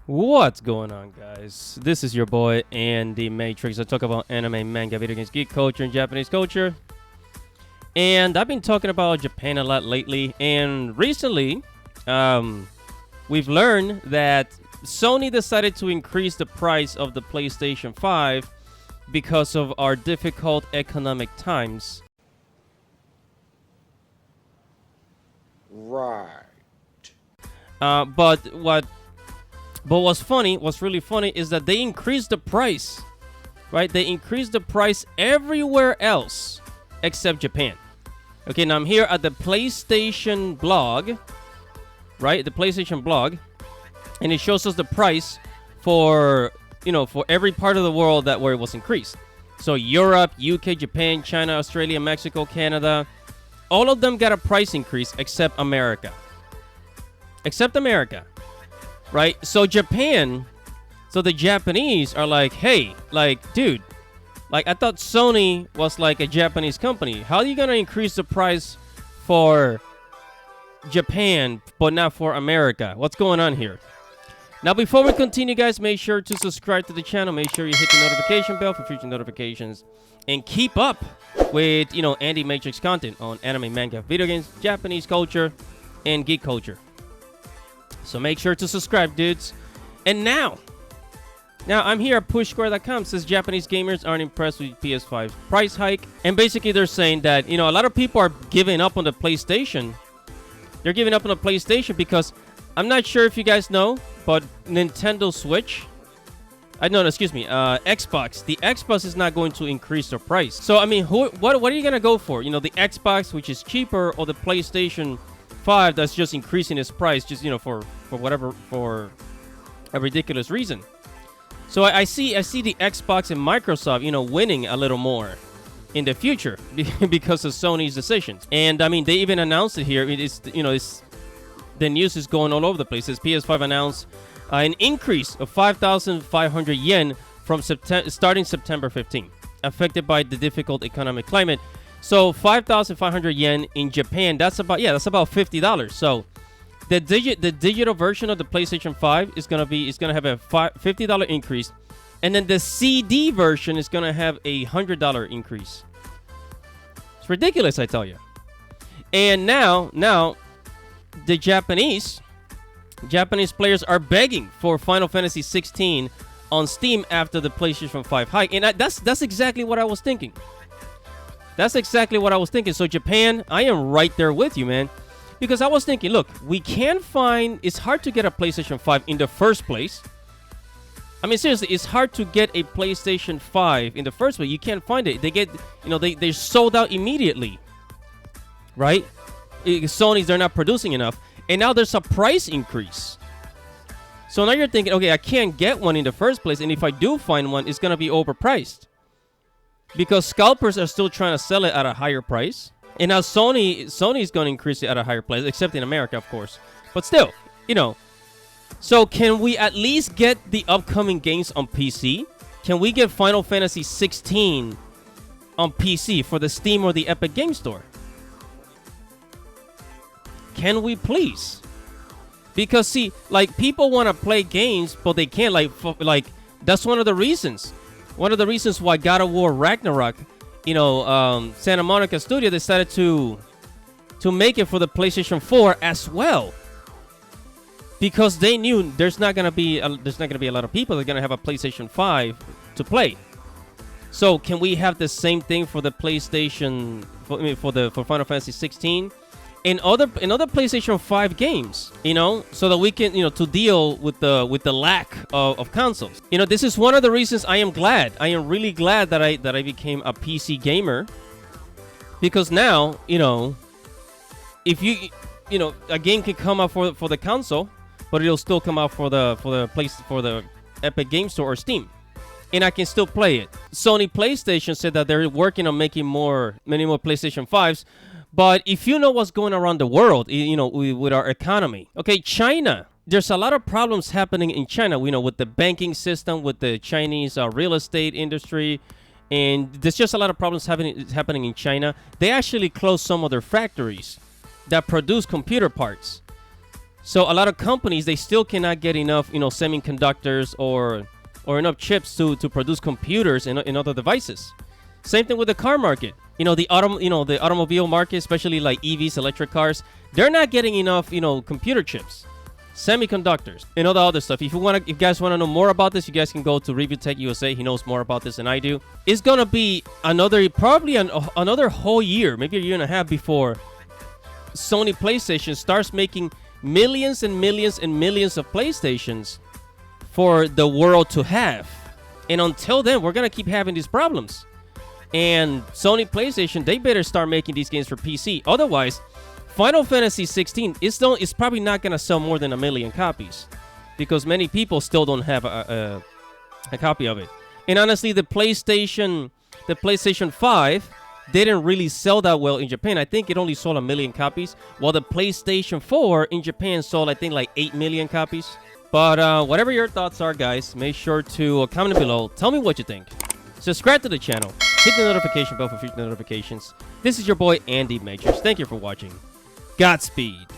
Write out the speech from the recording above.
What's going on, guys? This is your boy Andy Matrix. I talk about anime, manga, video games, geek culture, and Japanese culture. And I've been talking about Japan a lot lately. And recently, we've learned that Sony decided to increase the price of the PlayStation 5 because of our difficult economic times. Right. But what's really funny is that they increased the price, right? They increased the price everywhere else except Japan. Okay, now I'm here at the PlayStation blog, right? The PlayStation blog, and it shows us the price for every part of the world where it was increased. So Europe, UK, Japan, China, Australia, Mexico, Canada, all of them got a price increase except America. Except America. Right? So Japan, the Japanese are like, hey, dude, I thought Sony was like a Japanese company. How are you going to increase the price for Japan, but not for America? What's going on here? Now, before we continue, guys, make sure to subscribe to the channel. Make sure you hit the notification bell for future notifications. And keep up with, Andy Matrix content on anime, manga, video games, Japanese culture, and geek culture. So make sure to subscribe, dudes. And now I'm here at pushsquare.com. Says Japanese gamers aren't impressed with PS5's price hike. And basically they're saying that, a lot of people are giving up on the PlayStation. They're giving up on the PlayStation because I'm not sure if you guys know, but Nintendo Switch, Xbox. The Xbox is not going to increase their price. So, I mean, what are you going to go for? The Xbox, which is cheaper, or the PlayStation 5 that's just increasing its price just for a ridiculous reason. So I see the Xbox and Microsoft winning a little more in the future because of Sony's decisions. And I mean, they even announced it here. The news is going all over the place. As PS5 announced an increase of 5,500 yen from starting September 15, affected by the difficult economic climate. So 5,500 yen in Japan, that's about $50. So the digital version of the PlayStation 5 is gonna have a $50 increase, and then the CD version is gonna have a $100 increase. It's ridiculous, I tell you. And now the Japanese players are begging for Final Fantasy 16 on Steam after the PlayStation 5 hike, and that's exactly what I was thinking. That's exactly what I was thinking. So Japan, I am right there with you, man. Because I was thinking, look, it's hard to get a PlayStation 5 in the first place. I mean, seriously, it's hard to get a PlayStation 5 in the first place. You can't find it. They're sold out immediately. Right? They're not producing enough. And now there's a price increase. So now you're thinking, okay, I can't get one in the first place. And if I do find one, it's going to be overpriced. Because scalpers are still trying to sell it at a higher price. And now Sony's going to increase it at a higher price, except in America, of course. But still, So can we at least get the upcoming games on PC? Can we get Final Fantasy 16 on PC for the Steam or the Epic Game Store? Can we please? Because, see, people want to play games, but they can't. That's one of the reasons. One of the reasons why God of War Ragnarok, Santa Monica Studio decided to make it for the PlayStation 4 as well, because they knew there's not gonna be a lot of people that are gonna have a PlayStation 5 to play. So can we have the same thing for the PlayStation for Final Fantasy 16? In other PlayStation 5 games, so that we can, to deal with the lack of consoles. This is one of the reasons I am really glad that I became a PC gamer, because now, if a game can come out for the console, but it'll still come out for the Epic Game Store or Steam, and I can still play it. Sony PlayStation said that they're working on making many more PlayStation 5s. But if you know what's going around the world, with our economy. Okay, China. There's a lot of problems happening in China, with the banking system, with the Chinese real estate industry. And there's just a lot of problems happening in China. They actually closed some of their factories that produce computer parts. So a lot of companies, they still cannot get enough, semiconductors or enough chips to produce computers and other devices. Same thing with the car market. The automobile market, especially like EVs, electric cars, they're not getting enough, computer chips, semiconductors, and all the other stuff. If you guys want to know more about this, you guys can go to Review Tech USA. He knows more about this than I do. It's gonna be another whole year, maybe a year and a half before Sony PlayStation starts making millions and millions and millions of PlayStations for the world to have. And until then, we're gonna keep having these problems. And Sony PlayStation, they better start making these games for PC. Otherwise, Final Fantasy 16 is probably not gonna sell more than 1 million copies, because many people still don't have a copy of it. And honestly, the PlayStation 5 didn't really sell that well in Japan. I think it only sold 1 million copies, while the PlayStation 4 in Japan sold, I think, like 8 million copies. But whatever your thoughts are, guys, make sure to comment below. Tell me what you think. Subscribe to the channel. Hit the notification bell for future notifications. This is your boy, Andy Majors. Thank you for watching. Godspeed.